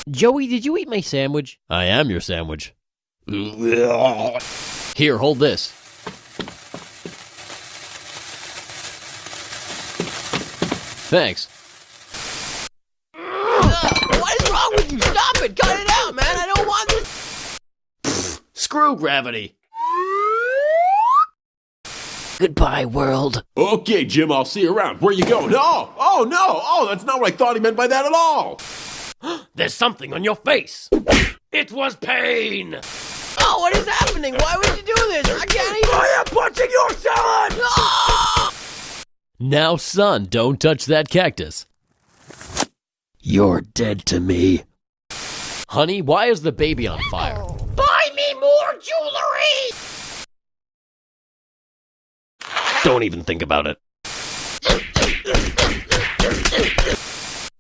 Joey, did you eat my sandwich? I am your sandwich. Here, hold this. Thanks. What is wrong with you? Stop it! Cut it out, man! I don't want this! Screw gravity. Goodbye, world. Okay, Jim, I'll see you around. Where you going? Oh, no! Oh, that's not what I thought he meant by that at all! There's something on your face. It was pain. Oh, what is happening? Why would you do this? I can't even... I am punching your salad! Ah! Now, son, don't touch that cactus. You're dead to me. Honey, why is the baby on fire? Buy me more jewelry! Don't even think about it.